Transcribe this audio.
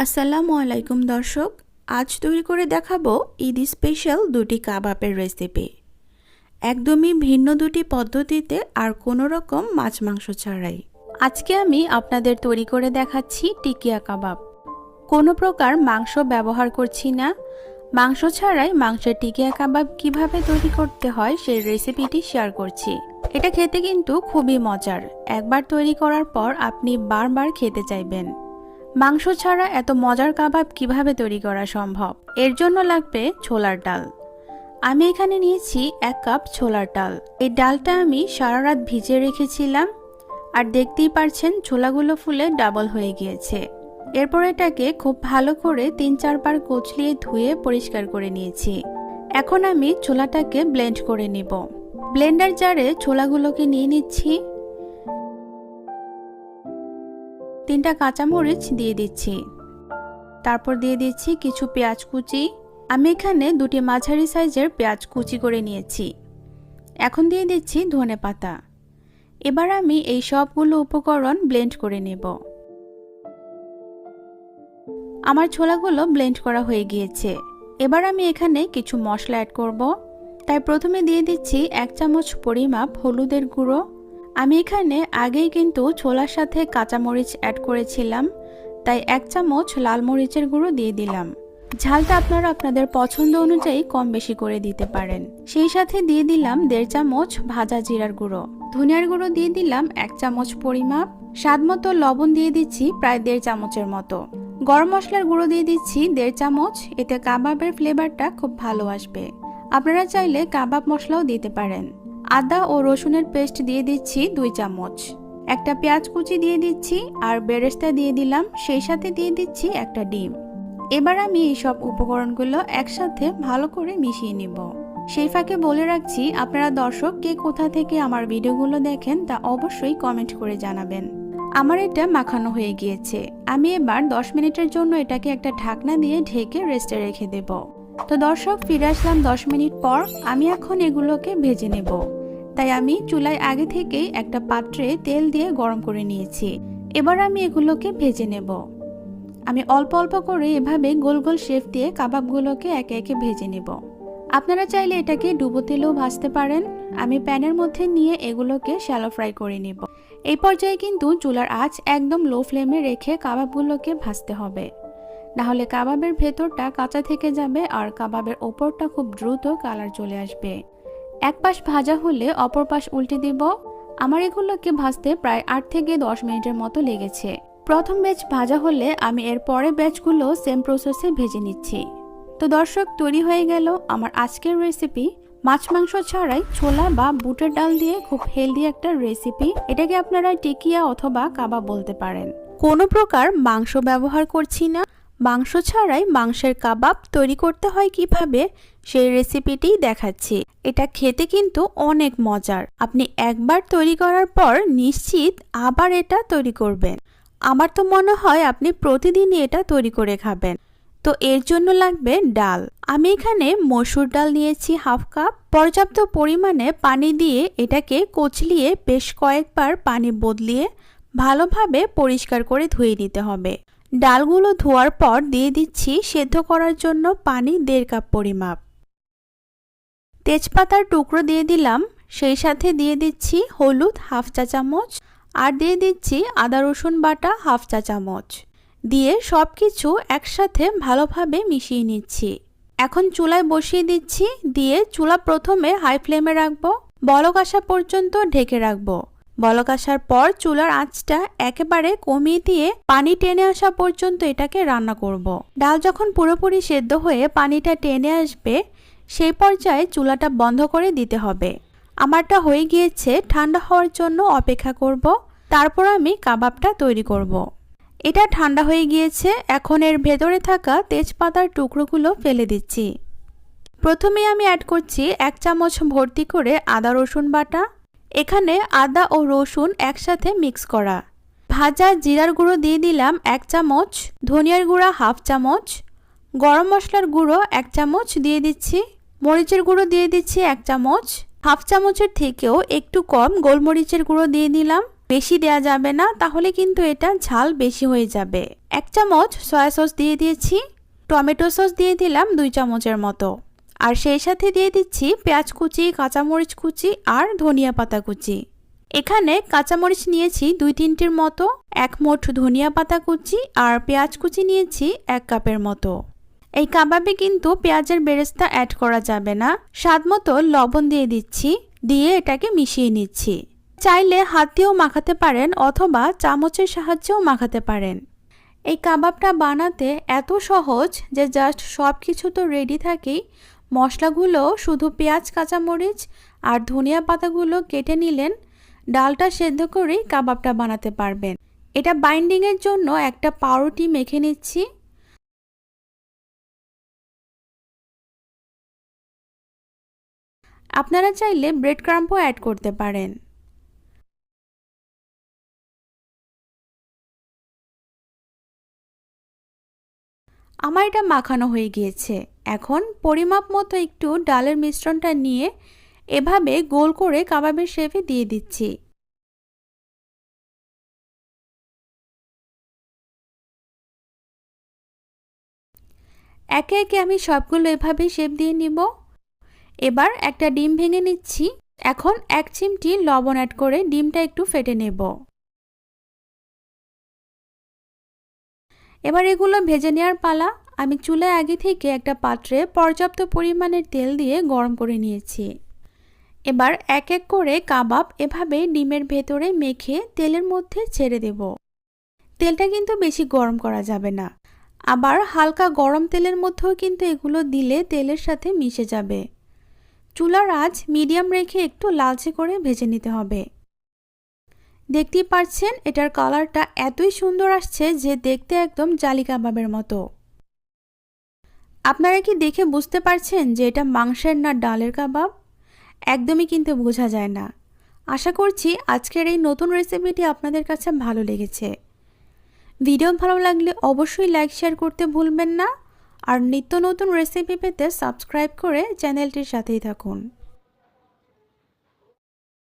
আসসালামু আলাইকুম দর্শক, আজ তৈরি করে দেখাবো ঈদ স্পেশাল দুটি কাবাবের রেসিপি। একদমই ভিন্ন দুটি পদ্ধতিতে আর কোনো রকম মাছ মাংস ছাড়াই। আজকে আমি আপনাদের তৈরি করে দেখাচ্ছি টিকিয়া কাবাব। কোনো প্রকার মাংস ব্যবহার করছি না। মাংস ছাড়াই মাংসের টিকিয়া কাবাব কিভাবে তৈরি করতে হয় সেই রেসিপিটি শেয়ার করছি। এটা খেতে কিন্তু খুবই মজার। একবার তৈরি করার পর আপনি বারবার খেতে চাইবেন। মাংস ছাড়া এত মজার কাবাব কিভাবে তৈরি করা সম্ভব? এর জন্য লাগবে ছোলার ডাল। আমি এখানে নিয়েছি 1 কাপ ছোলার ডাল। এই ডালটা আমি সারা রাত ভিজিয়ে রেখেছিলাম, আর দেখতেই পারছেন ছোলাগুলো ফুলে ডাবল হয়ে গিয়েছে। এরপর এটাকে খুব ভালো করে 3-4 বার কচলিয়ে ধুয়ে পরিষ্কার করে নিয়েছি। এখন আমি ছোলাটাকে ব্লেন্ড করে নিব। ব্লেন্ডার জারে ছোলাগুলোকে নিয়ে নিচ্ছি। 3টা কাঁচামরিচ দিয়ে দিচ্ছি। তারপর দিয়ে দিচ্ছি কিছু পেঁয়াজ কুচি। আমি এখানে 2টি মাঝারি সাইজের পেঁয়াজ কুচি করে নিয়েছি। এখন দিয়ে দিচ্ছি ধনেপাতা। এবার আমি এই সবগুলো উপকরণ ব্লেন্ড করে নেব। আমার ছোলাগুলো ব্লেন্ড করা হয়ে গিয়েছে। এবার আমি এখানে কিছু মশলা অ্যাড করব। তাই প্রথমে দিয়ে দিচ্ছি 1 চামচ পরিমাপ হলুদের গুঁড়ো। আমি এখানে আগেই কিন্তু ছোলার সাথে কাঁচামরিচ অ্যাড করেছিলাম, তাই 1 চামচ লাল মরিচের গুঁড়ো দিয়ে দিলাম। ঝালটা আপনারা আপনাদের পছন্দ অনুযায়ী কম বেশি করে দিতে পারেন। সেই সাথে দিয়ে দিলাম 1.5 চামচ ভাজা জিরার গুঁড়ো। ধনিয়ার গুঁড়ো দিয়ে দিলাম 1 চামচ পরিমাপ। স্বাদমতো লবণ দিয়ে দিচ্ছি প্রায় 1.5 চামচের মতো। গরম মশলার গুঁড়ো দিয়ে দিচ্ছি 1.5 চামচ। এতে কাবাবের ফ্লেভারটা খুব ভালো আসবে। আপনারা চাইলে কাবাব মশলাও দিতে পারেন। আদা ও রসুনের পেস্ট দিয়ে দিচ্ছি 2 চামচ। একটা পেঁয়াজ কুচি দিয়ে দিচ্ছি আর বেরেস্তা দিয়ে দিলাম। সেই সাথে দিয়ে দিচ্ছি একটা ডিম। এবার আমি এই সব উপকরণগুলো একসাথে ভালো করে মিশিয়ে নিব। সেই ফাঁকে বলে রাখছি, আপনারা দর্শক কে কোথা থেকে আমার ভিডিওগুলো দেখেন তা অবশ্যই কমেন্ট করে জানাবেন। আমার এটা মাখানো হয়ে গিয়েছে। আমি এবার 10 মিনিটের জন্য এটাকে একটা ঢাকনা দিয়ে ঢেকে রেস্টে রেখে দেব। তো দর্শক, ফিরে আসলাম 10 মিনিট পর। আমি এখন এগুলোকে ভেজে নেব। তাই আমি চুলায় আগে থেকেই একটা পাত্রে তেল দিয়ে গরম করে নিয়েছি। এবার আমি এগুলোকে ভেজে নেব। আমি অল্প অল্প করে এভাবে গোল গোল শেপ দিয়ে কাবাবগুলোকে একে একে ভেজে নেব। আপনারা চাইলে এটাকে ডুবো তেলেও ভাজতে পারেন। আমি প্যানের মধ্যে নিয়ে এগুলোকে শ্যালো ফ্রাই করে নেব। এই পর্যায়ে কিন্তু চুলার আঁচ একদম লো ফ্লেমে রেখে কাবাবগুলোকে ভাজতে হবে, নাহলে কাবাবের ভেতরটা কাঁচা থেকে যাবে আর কাবাবের ওপরটা খুব দ্রুত কালার চলে আসবে। এক পাশ ভাজা হলে অপর পাশ উল্টে দিব। আমার এগুলোকে ভাজতে প্রায় 8 থেকে 10 মিনিটের মতো লেগেছে। প্রথম ব্যাচ ভাজা হলে আমি এর পরের ব্যাচগুলো সেম প্রসেসে ভেজে নিচ্ছি। তো দর্শক, তৈরি হয়ে গেল আমার আজকের রেসিপি। মাছ মাংস ছাড়াই ছোলা বা বুটের ডাল দিয়ে খুব হেলদি একটা রেসিপি। এটাকে আপনারা টিকিয়া অথবা কাবাব বলতে পারেন। কোনো প্রকার মাংস ব্যবহার করছি না। মাংস ছাড়াই মাংসের কাবাব তৈরি করতে হয় কিভাবে সেই রেসিপিটি দেখাচ্ছি। এটা খেতে কিন্তু অনেক মজার। আপনি একবার তৈরি করার পর নিশ্চিত আবার এটা তৈরি করবেন। আমার তো মনে হয় আপনি প্রতিদিনই এটা তৈরি করে খাবেন। তো এর জন্য লাগবে ডাল। আমি এখানে মসুর ডাল নিয়েছি 1/2 কাপ। পর্যাপ্ত পরিমাণে পানি দিয়ে এটাকে কচলিয়ে বেশ কয়েকবার পানি বদলিয়ে ভালোভাবে পরিষ্কার করে ধুয়ে নিতে হবে। ডালগুলো ধোয়ার পর দিয়ে দিচ্ছি সেদ্ধ করার জন্য পানি 1.5 কাপ পরিমাপ। তেজপাতার টুকরো দিয়ে দিলাম। সেই সাথে দিয়ে দিচ্ছি হলুদ 1/2 চা চামচ আর দিয়ে দিচ্ছি আদা রসুন বাটা 1/2 চা চামচ। দিয়ে সবকিছু একসাথে ভালোভাবে মিশিয়ে নিচ্ছি। এখন চুলায় বসিয়ে দিচ্ছি। দিয়ে চুলা প্রথমে হাই ফ্লেমে রাখবো। বলক আসা পর্যন্ত ঢেকে রাখবো। বলক আসার পর চুলার আঁচটা একেবারে কমিয়ে দিয়ে পানি টেনে আসা পর্যন্ত এটাকে রান্না করব। ডাল যখন পুরোপুরি সেদ্ধ হয়ে পানিটা টেনে আসবে, সেই পর্যায়ে চুলাটা বন্ধ করে দিতে হবে। আমারটা হয়ে গিয়েছে। ঠান্ডা হওয়ার জন্য অপেক্ষা করব। তারপর আমি কাবাবটা তৈরি করব। এটা ঠান্ডা হয়ে গিয়েছে। এখন এর ভেতরে থাকা তেজপাতার টুকরোগুলো ফেলে দিচ্ছি। প্রথমে আমি অ্যাড করছি 1 চামচ ভর্তি করে আদা রসুন বাটা। এখানে আদা ও রসুন একসাথে মিক্স করা। ভাজা জিরার গুঁড়ো দিয়ে দিলাম 1 চামচ। ধনিয়ার গুঁড়া 1/2 চামচ। গরম মশলার গুঁড়ো 1 চামচ দিয়ে দিচ্ছি। মরিচের গুঁড়ো দিয়ে দিচ্ছি 1 চামচ। 1/2 চামচের থেকেও একটু কম গোলমরিচের গুঁড়ো দিয়ে দিলাম। বেশি দেয়া যাবে না, তাহলে কিন্তু এটা ঝাল বেশি হয়ে যাবে। 1 চামচ সয়া সস দিয়ে দিয়েছি, টমেটো সস দিয়ে দিলাম 2 চামচের মতো, আর সেই সাথে দিয়ে দিচ্ছি পেঁয়াজ কুচি, কাঁচামরিচ কুচি আর ধনিয়া পাতা কুচি। এখানে কাঁচামরিচ নিয়েছি 2-3টির মতো, 1 মুঠ ধনিয়া পাতা কুচি আর পেঁয়াজ কুচি নিয়েছি 1 কাপের মতো। এই কাবাবে কিন্তু পেঁয়াজের বেরেস্তা অ্যাড করা যাবে না। স্বাদ মতো লবণ দিয়ে দিচ্ছি, দিয়ে এটাকে মিশিয়ে নিচ্ছি। চাইলে হাত দিয়েও মাখাতে পারেন অথবা চামচের সাহায্যেও মাখাতে পারেন। এই কাবাবটা বানাতে এত সহজ যে জাস্ট সব কিছু তো রেডি থাকেই, মশলাগুলো শুধু পেঁয়াজ, কাঁচামরিচ আর ধনিয়া পাতাগুলো কেটে নিলেন, ডালটা সেদ্ধ করেই কাবাবটা বানাতে পারবেন। এটা বাইন্ডিংয়ের জন্য একটা পাউরুটি মেখে নিচ্ছি। আপনারা চাইলে ব্রেড ক্রাম্বও অ্যাড করতে পারেন। আমার এটা মাখানো হয়ে গিয়েছে। এখন পরিমাপ মতো একটু ডালের মিশ্রণটা নিয়ে এভাবে গোল করে কাবাবের শেপে দিয়ে দিচ্ছি। একে একে আমি সবগুলো এভাবে শেপ দিয়ে নিব। এবার একটা ডিম ভেঙে নিচ্ছি। এখন 1 চিমটি লবণ অ্যাড করে ডিমটা একটু ফেটে নেব। এবার এগুলো ভেজে নেওয়ার পালা। আমি চুলায় আগে থেকে একটা পাত্রে পর্যাপ্ত পরিমাণের তেল দিয়ে গরম করে নিয়েছি। এবার এক এক করে কাবাব এভাবে ডিমের ভেতরে মেখে তেলের মধ্যে ছেড়ে দেব। তেলটা কিন্তু বেশি গরম করা যাবে না, আবার হালকা গরম তেলের মধ্যেও কিন্তু এগুলো দিলে তেলের সাথে মিশে যাবে। চুলার আঁচ মিডিয়াম রেখে একটু লালচে করে ভেজে নিতে হবে। দেখতেই পাচ্ছেন এটার কালারটা এতই সুন্দর আসছে যে দেখতে একদম জালি কাবাবের মতো। আপনারা কি দেখে বুঝতে পারছেন যে এটা মাংসের না ডালের কাবাব? একদমই কিন্তু বোঝা যায় না। আশা করছি আজকের এই নতুন রেসিপিটি আপনাদের কাছে ভালো লেগেছে। ভিডিও ভালো লাগলে অবশ্যই লাইক শেয়ার করতে ভুলবেন না, আর নিত্য নতুন রেসিপি পেতে সাবস্ক্রাইব করে চ্যানেলটির সাথেই থাকুন।